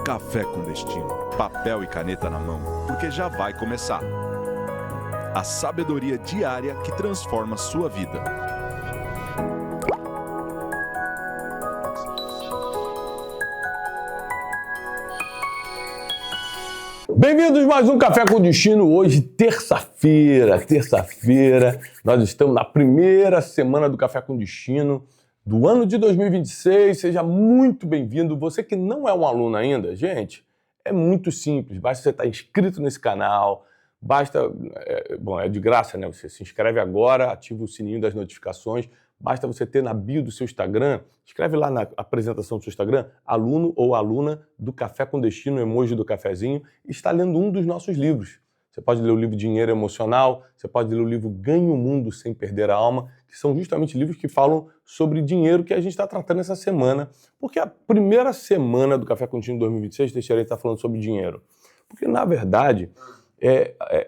Café com Destino, papel e caneta na mão, porque já vai começar. A sabedoria diária que transforma sua vida. Bem-vindos a mais um Café com Destino. Hoje, terça-feira, nós estamos na primeira semana do Café com Destino do ano de 2026. Seja muito bem-vindo. Você que não é um aluno ainda, gente, é muito simples. Basta você estar inscrito nesse canal, é de graça, né? Você se inscreve agora, ativa o sininho das notificações. Basta você ter na bio do seu Instagram, escreve lá na apresentação do seu Instagram, aluno ou aluna do Café com Destino, emoji do cafezinho, e está lendo um dos nossos livros. Você pode ler o livro Dinheiro Emocional, você pode ler o livro Ganhe o Mundo Sem Perder a Alma, que são justamente livros que falam sobre dinheiro que a gente está tratando essa semana. Porque a primeira semana do Café com Destino 2026, Teixeira está falando sobre dinheiro. Porque, na verdade,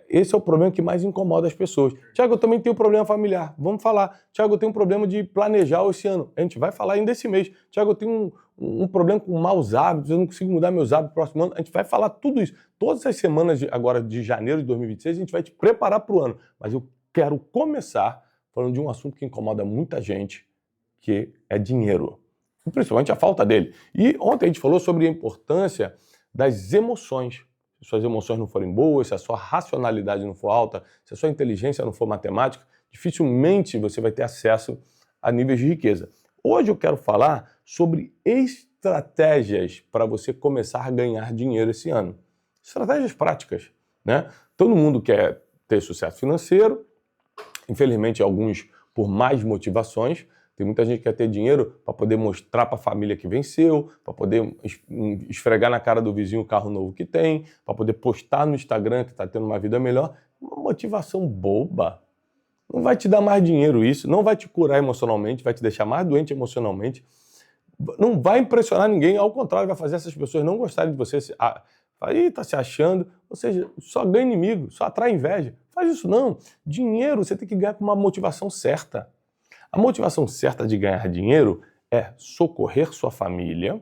esse é o problema que mais incomoda as pessoas. Tiago, eu também tenho problema familiar. Vamos falar. Tiago, eu tenho um problema de planejar esse ano. A gente vai falar ainda esse mês. Tiago, eu tenho um problema com maus hábitos, eu não consigo mudar meus hábitos no próximo ano. A gente vai falar tudo isso. Todas as semanas agora de janeiro de 2026, a gente vai te preparar para o ano. Mas eu quero começar falando de um assunto que incomoda muita gente, que é dinheiro. Principalmente a falta dele. E ontem a gente falou sobre a importância das emoções. Se suas emoções não forem boas, se a sua racionalidade não for alta, se a sua inteligência não for matemática, dificilmente você vai ter acesso a níveis de riqueza. Hoje eu quero falar sobre estratégias para você começar a ganhar dinheiro esse ano. Estratégias práticas, né? Todo mundo quer ter sucesso financeiro, infelizmente alguns por mais motivações. Tem muita gente que quer ter dinheiro para poder mostrar para a família que venceu, para poder esfregar na cara do vizinho o carro novo que tem, para poder postar no Instagram que está tendo uma vida melhor. Uma motivação boba. Não vai te dar mais dinheiro isso, não vai te curar emocionalmente, vai te deixar mais doente emocionalmente. Não vai impressionar ninguém, ao contrário, vai fazer essas pessoas não gostarem de você. Aí tá se achando, ou seja, só ganha inimigo, só atrai inveja. Faz isso não. Dinheiro você tem que ganhar com uma motivação certa. A motivação certa de ganhar dinheiro é socorrer sua família,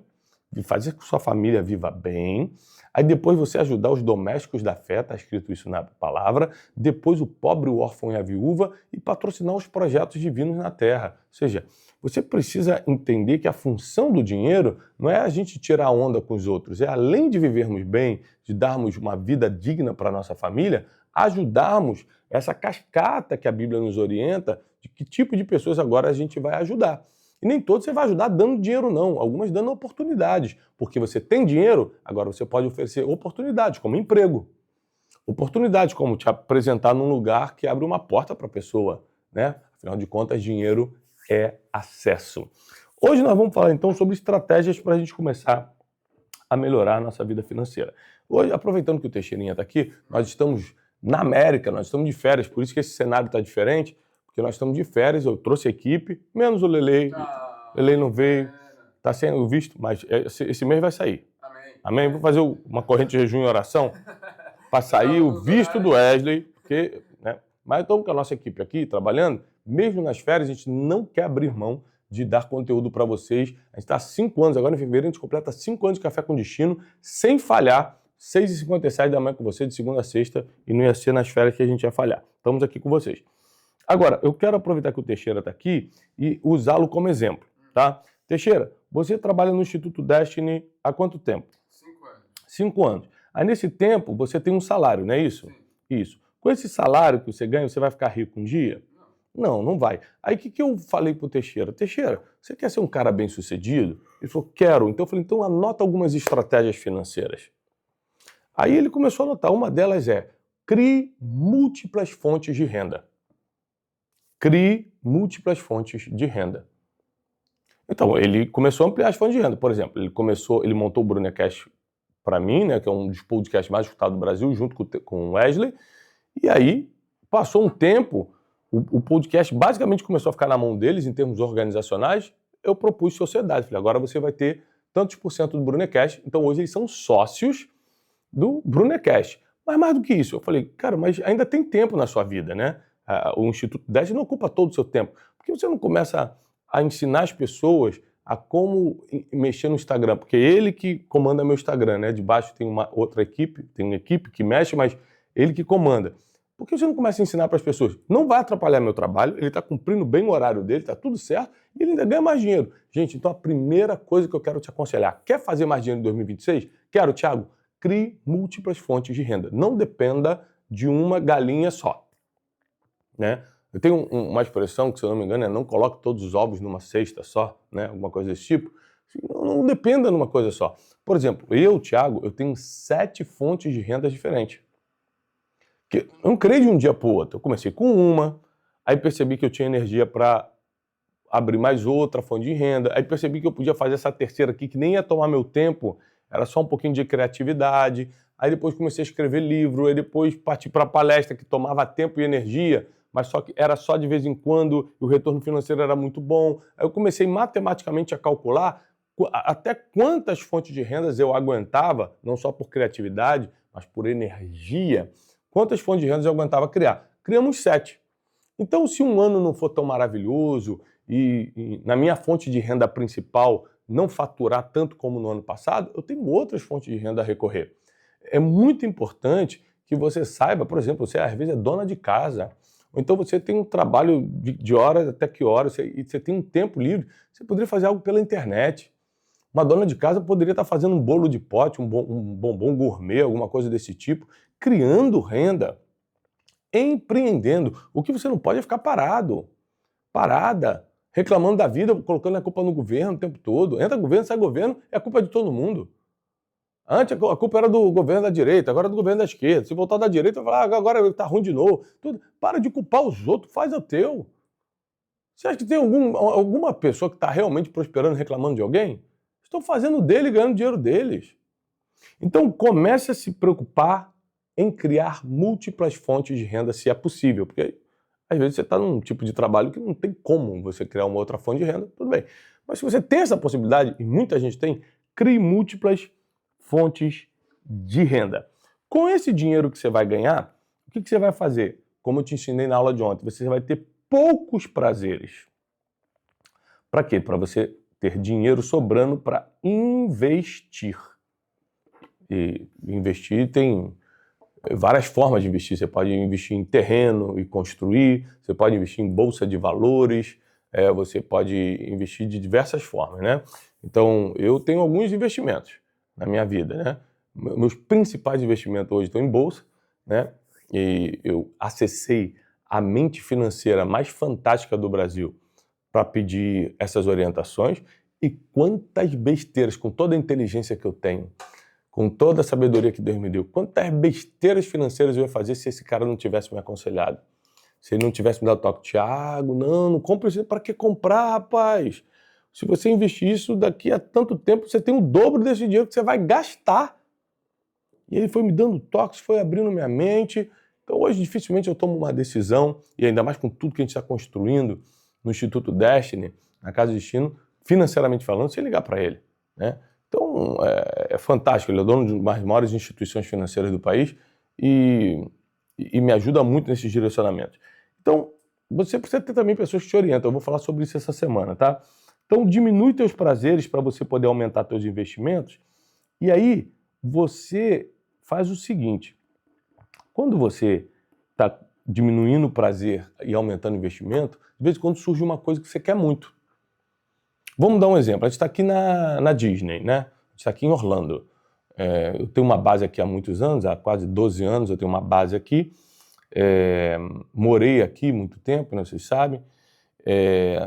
de fazer com que sua família viva bem, aí depois você ajudar os domésticos da fé, está escrito isso na palavra, depois o pobre, o órfão e a viúva, e patrocinar os projetos divinos na terra. Ou seja, você precisa entender que a função do dinheiro não é a gente tirar onda com os outros, é além de vivermos bem, de darmos uma vida digna para a nossa família, ajudarmos essa cascata que a Bíblia nos orienta de que tipo de pessoas agora a gente vai ajudar. E nem todos você vai ajudar dando dinheiro não, algumas dando oportunidades, porque você tem dinheiro, agora você pode oferecer oportunidades, como emprego. Oportunidades como te apresentar num lugar que abre uma porta para a pessoa, né? Afinal de contas, dinheiro é acesso. Hoje nós vamos falar então sobre estratégias para a gente começar a melhorar a nossa vida financeira. Hoje, aproveitando que o Teixeirinha está aqui, nós estamos na América, nós estamos de férias, por isso que esse cenário está diferente, porque nós estamos de férias, eu trouxe a equipe, menos o Lelei. Lelei não veio, está sendo visto, mas esse mês vai sair. Amém? Vou fazer uma corrente de jejum e oração para sair o visto do Wesley, porque, né? Mas estamos com a nossa equipe aqui trabalhando, mesmo nas férias, a gente não quer abrir mão de dar conteúdo para vocês. A gente está há 5 anos, agora em fevereiro a gente completa 5 anos de Café com Destino, sem falhar, 6h57 da manhã com vocês, de segunda a sexta, e não ia ser nas férias que a gente ia falhar. Estamos aqui com vocês. Agora, eu quero aproveitar que o Teixeira está aqui e usá-lo como exemplo, tá? Teixeira, você trabalha no Instituto Destiny há quanto tempo? 5 anos. 5 anos. Aí, nesse tempo, você tem um salário, não é isso? Sim. Isso. Com esse salário que você ganha, você vai ficar rico um dia? Não, não vai. Aí, o que eu falei pro Teixeira? Teixeira, você quer ser um cara bem-sucedido? Ele falou, quero. Então, eu falei, então anota algumas estratégias financeiras. Aí, ele começou a anotar. Uma delas é, crie múltiplas fontes de renda. Crie múltiplas fontes de renda. Então, ele começou a ampliar as fontes de renda. Por exemplo, ele montou o Brunecast para mim, né, que é um dos podcasts mais escutados do Brasil, junto com o Wesley. E aí, passou um tempo, o podcast basicamente começou a ficar na mão deles, em termos organizacionais. Eu propus sociedade. Falei, agora você vai ter tantos por cento do Brunecast. Então, hoje eles são sócios do Brunecast. Mas mais do que isso, eu falei, cara, mas ainda tem tempo na sua vida, né? O Instituto Destiny não ocupa todo o seu tempo. Por que você não começa a ensinar as pessoas a como mexer no Instagram, porque é ele que comanda meu Instagram, né? Debaixo tem uma outra equipe, tem uma equipe que mexe, mas ele que comanda. Por que você não começa a ensinar para as pessoas? Não vai atrapalhar meu trabalho, ele está cumprindo bem o horário dele, está tudo certo, e ele ainda ganha mais dinheiro. Gente, então a primeira coisa que eu quero te aconselhar, quer fazer mais dinheiro em 2026? Quero, Thiago, crie múltiplas fontes de renda. Não dependa de uma galinha só, né? Eu tenho uma expressão que, se eu não me engano, é não coloque todos os ovos numa cesta só, né? Alguma coisa desse tipo. Não dependa de uma coisa só. Por exemplo, Thiago, eu tenho 7 fontes de renda diferentes. Que eu não criei de um dia para o outro. Eu comecei com uma, aí percebi que eu tinha energia para abrir mais outra fonte de renda, aí percebi que eu podia fazer essa terceira aqui, que nem ia tomar meu tempo, era só um pouquinho de criatividade, aí depois comecei a escrever livro, aí depois parti para palestra, que tomava tempo e energia, mas só que era só de vez em quando, e o retorno financeiro era muito bom. Aí eu comecei matematicamente a calcular até quantas fontes de rendas eu aguentava, não só por criatividade, mas por energia, quantas fontes de rendas eu aguentava criar. Criamos 7. Então, se um ano não for tão maravilhoso e na minha fonte de renda principal não faturar tanto como no ano passado, eu tenho outras fontes de renda a recorrer. É muito importante que você saiba, por exemplo, você às vezes é dona de casa, ou então você tem um trabalho de horas até que horas, e você tem um tempo livre, você poderia fazer algo pela internet. Uma dona de casa poderia estar fazendo um bolo de pote, um bombom gourmet, alguma coisa desse tipo, criando renda, empreendendo. O que você não pode é ficar parada, reclamando da vida, colocando a culpa no governo o tempo todo. Entra governo, sai governo, é a culpa de todo mundo. Antes a culpa era do governo da direita, agora é do governo da esquerda. Se voltar da direita, vai falar, agora está ruim de novo. Tudo. Para de culpar os outros, faz o teu. Você acha que tem alguma pessoa que está realmente prosperando reclamando de alguém? Estão fazendo dele e ganhando dinheiro deles. Então comece a se preocupar em criar múltiplas fontes de renda, se é possível, porque às vezes você está num tipo de trabalho que não tem como você criar uma outra fonte de renda, tudo bem. Mas se você tem essa possibilidade, e muita gente tem, crie múltiplas fontes de renda. Com esse dinheiro que você vai ganhar, o que você vai fazer? Como eu te ensinei na aula de ontem, você vai ter poucos prazeres. Para quê? Para você ter dinheiro sobrando para investir. E investir tem várias formas de investir. Você pode investir em terreno e construir, você pode investir em bolsa de valores, você pode investir de diversas formas, né? Então, eu tenho alguns investimentos na minha vida, né? Meus principais investimentos hoje estão em bolsa, né? E eu acessei a mente financeira mais fantástica do Brasil para pedir essas orientações, e quantas besteiras, com toda a inteligência que eu tenho, com toda a sabedoria que Deus me deu, quantas besteiras financeiras eu ia fazer se esse cara não tivesse me aconselhado? Se ele não tivesse me dado toque, Thiago, não compre isso, para que comprar, rapaz? Se você investir isso, daqui a tanto tempo, você tem o dobro desse dinheiro que você vai gastar. E ele foi me dando toques, foi abrindo minha mente. Então hoje dificilmente eu tomo uma decisão, e ainda mais com tudo que a gente está construindo no Instituto Destiny, na Casa de Destino, financeiramente falando, sem ligar para ele, né? Então, é fantástico, ele é dono de uma das maiores instituições financeiras do país e me ajuda muito nesses direcionamentos. Então, você precisa ter também pessoas que te orientam, eu vou falar sobre isso essa semana, tá? Então, diminui teus prazeres para você poder aumentar teus investimentos, e aí você faz o seguinte, quando você está diminuindo o prazer e aumentando o investimento, de vez em quando surge uma coisa que você quer muito. Vamos dar um exemplo. A gente está aqui na Disney, né? A gente está aqui em Orlando. Eu tenho uma base aqui há muitos anos, há quase 12 anos eu tenho uma base aqui. Morei aqui muito tempo, né, vocês sabem.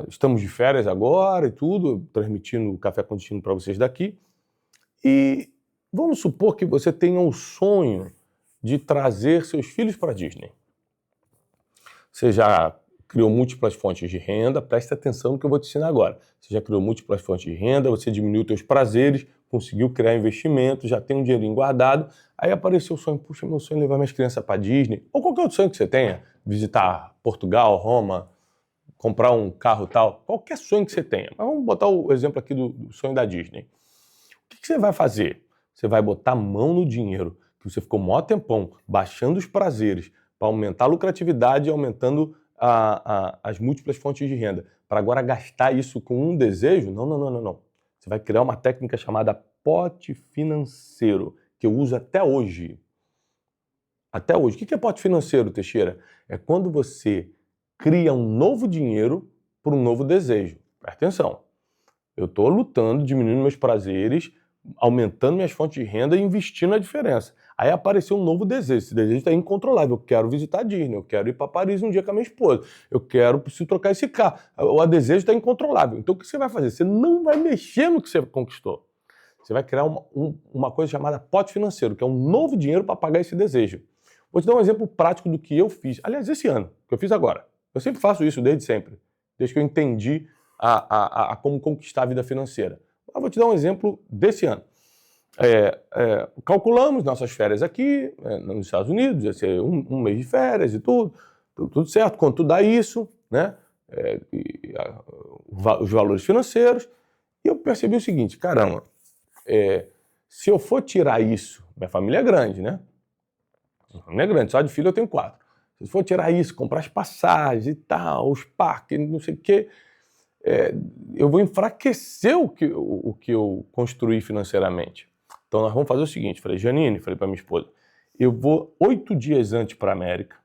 Estamos de férias agora e tudo, transmitindo o Café com Destino para vocês daqui. E vamos supor que você tenha o sonho de trazer seus filhos para a Disney. Você já criou múltiplas fontes de renda, presta atenção no que eu vou te ensinar agora. Você já criou múltiplas fontes de renda, você diminuiu seus prazeres, conseguiu criar investimento, já tem um dinheirinho guardado, aí apareceu o sonho, puxa, meu sonho é levar minhas crianças para a Disney, ou qualquer outro sonho que você tenha, visitar Portugal, Roma, comprar um carro tal, qualquer sonho que você tenha. Mas vamos botar o exemplo aqui do sonho da Disney. O que você vai fazer? Você vai botar a mão no dinheiro, que você ficou maior tempão baixando os prazeres para aumentar a lucratividade e aumentando as múltiplas fontes de renda, para agora gastar isso com um desejo, não. Você vai criar uma técnica chamada pote financeiro, que eu uso até hoje. Até hoje. O que é pote financeiro, Teixeira? É quando você cria um novo dinheiro para um novo desejo. Presta atenção. Eu estou lutando, diminuindo meus prazeres, aumentando minhas fontes de renda e investindo a diferença. Aí apareceu um novo desejo. Esse desejo está incontrolável. Eu quero visitar a Disney, eu quero ir para Paris um dia com a minha esposa, preciso trocar esse carro. O desejo está incontrolável. Então o que você vai fazer? Você não vai mexer no que você conquistou. Você vai criar uma coisa chamada pote financeiro, que é um novo dinheiro para pagar esse desejo. Vou te dar um exemplo prático do que eu fiz. Aliás, esse ano, que eu fiz agora. Eu sempre faço isso desde sempre, desde que eu entendi como conquistar a vida financeira. Mas vou te dar um exemplo desse ano. Calculamos nossas férias aqui, nos Estados Unidos, ia ser um mês de férias e tudo certo, quanto dá isso, né? Os valores financeiros. E eu percebi o seguinte, caramba, se eu for tirar isso, minha família é grande, né? Minha família é grande, só de filho eu tenho 4. Se eu for tirar isso, comprar as passagens e tal, os parques, não sei o quê, eu vou enfraquecer o que eu construí financeiramente. Então nós vamos fazer o seguinte, falei, Janine, falei para minha esposa, eu vou 8 dias antes para a América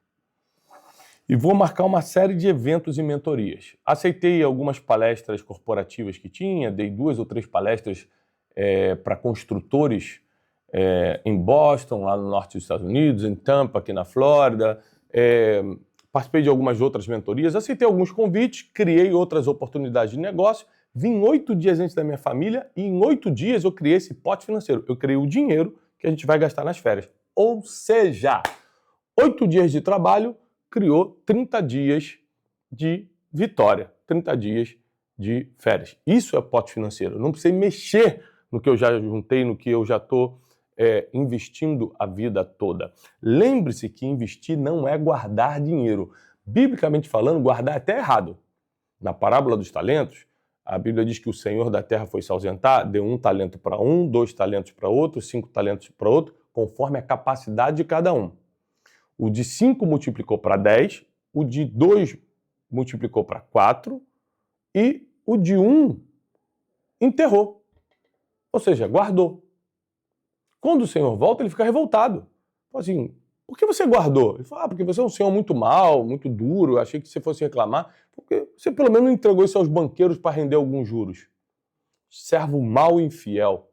e vou marcar uma série de eventos e mentorias. Aceitei algumas palestras corporativas que tinha, dei 2 ou 3 palestras para construtores em Boston, lá no norte dos Estados Unidos, em Tampa, aqui na Flórida, participei de algumas outras mentorias, aceitei alguns convites, criei outras oportunidades de negócio, vim 8 dias antes da minha família e em 8 dias eu criei esse pote financeiro. Eu criei o dinheiro que a gente vai gastar nas férias. Ou seja, 8 dias de trabalho criou 30 dias de vitória, 30 dias de férias. Isso é pote financeiro. Eu não precisei mexer no que eu já juntei, no que eu já estou investindo a vida toda. Lembre-se que investir não é guardar dinheiro. Biblicamente falando, guardar é até errado. Na parábola dos talentos, a Bíblia diz que o Senhor da terra foi se ausentar, deu 1 talento para um, 2 talentos para outro, 5 talentos para outro, conforme a capacidade de cada um. O de 5 multiplicou para 10, o de 2 multiplicou para 4 e o de 1 enterrou. Ou seja, guardou. Quando o Senhor volta, ele fica revoltado. Fala assim, por que você guardou? Ele fala, porque você é um Senhor muito mau, muito duro, eu achei que você fosse reclamar, porque você pelo menos não entregou isso aos banqueiros para render alguns juros. Servo mau e infiel.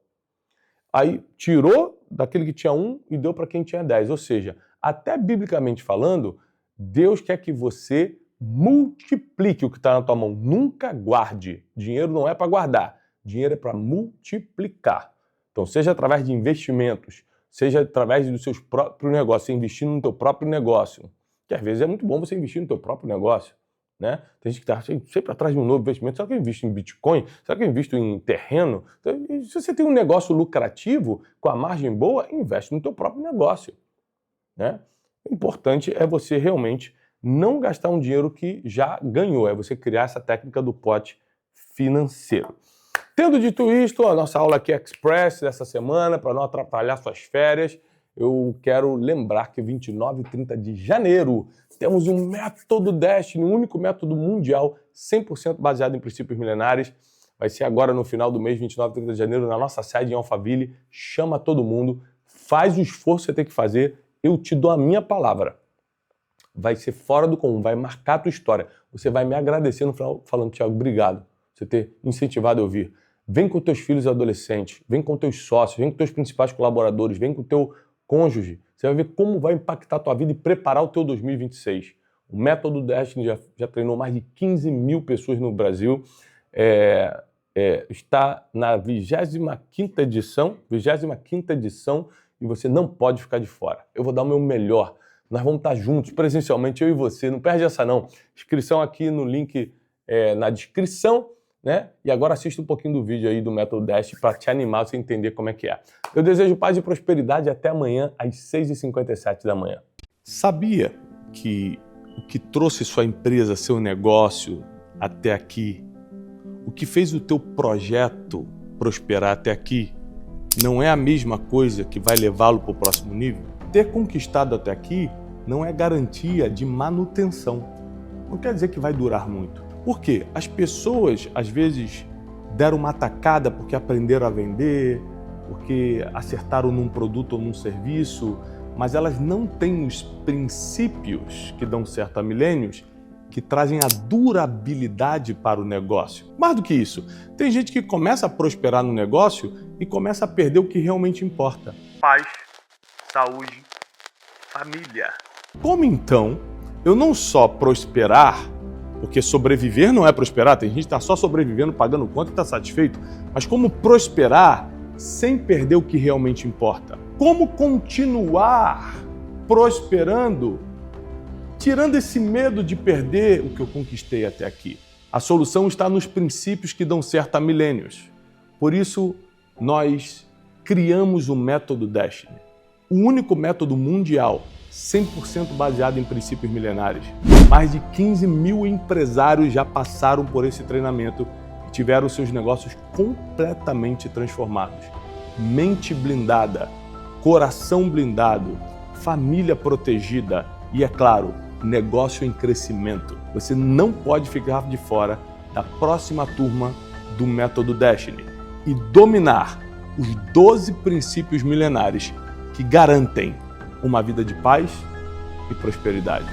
Aí tirou daquele que tinha 1 e deu para quem tinha 10. Ou seja, até biblicamente falando, Deus quer que você multiplique o que está na tua mão. Nunca guarde. Dinheiro não é para guardar. Dinheiro é para multiplicar. Então, seja através de investimentos, seja através dos seus próprios negócios, você investindo no teu próprio negócio. Que às vezes é muito bom você investir no teu próprio negócio, né? Tem gente que está sempre atrás de um novo investimento. Será que eu invisto em Bitcoin? Será que eu invisto em terreno? Então, se você tem um negócio lucrativo, com a margem boa, investe no teu próprio negócio, né? O importante é você realmente não gastar um dinheiro que já ganhou, é você criar essa técnica do pote financeiro. Tendo dito isto, a nossa aula aqui Express dessa semana, para não atrapalhar suas férias, eu quero lembrar que 29 e 30 de janeiro temos um método Destiny, um único método mundial, 100% baseado em princípios milenares. Vai ser agora no final do mês, 29 e 30 de janeiro, na nossa sede em Alphaville. Chama todo mundo, faz o esforço que você tem que fazer, eu te dou a minha palavra. Vai ser fora do comum, vai marcar a tua história. Você vai me agradecer no final falando, Thiago, obrigado por você ter incentivado eu vir. Vem com teus filhos adolescentes, vem com teus sócios, vem com teus principais colaboradores, vem com teu cônjuge. Você vai ver como vai impactar a tua vida e preparar o teu 2026. O Método Destiny já treinou mais de 15 mil pessoas no Brasil. Está na 25ª edição e você não pode ficar de fora. Eu vou dar o meu melhor. Nós vamos estar juntos, presencialmente, eu e você. Não perde essa não. Inscrição aqui no link na descrição. Né? E agora assista um pouquinho do vídeo aí do Método Destiny para te animar, você entender como é que é. Eu desejo paz e prosperidade até amanhã às 6h57 da manhã. Sabia que o que trouxe sua empresa, seu negócio até aqui, o que fez o teu projeto prosperar até aqui, não é a mesma coisa que vai levá-lo para o próximo nível? Ter conquistado até aqui não é garantia de manutenção. não quer dizer que vai durar muito. Por quê? As pessoas, às vezes, deram uma tacada porque aprenderam a vender, porque acertaram num produto ou num serviço, mas elas não têm os princípios que dão certo há milênios, que trazem a durabilidade para o negócio. Mais do que isso, tem gente que começa a prosperar no negócio e começa a perder o que realmente importa: paz, saúde, família. Como então eu não só prosperar, porque sobreviver não é prosperar, tem gente que está só sobrevivendo, pagando conta e está satisfeito, mas como prosperar sem perder o que realmente importa? Como continuar prosperando, tirando esse medo de perder o que eu conquistei até aqui? A solução está nos princípios que dão certo há milênios. Por isso, nós criamos o método Destiny, o único método mundial 100% baseado em princípios milenares. Mais de 15 mil empresários já passaram por esse treinamento e tiveram seus negócios completamente transformados. Mente blindada, coração blindado, família protegida e, é claro, negócio em crescimento. Você não pode ficar de fora da próxima turma do Método Destiny e dominar os 12 princípios milenares que garantem uma vida de paz e prosperidade.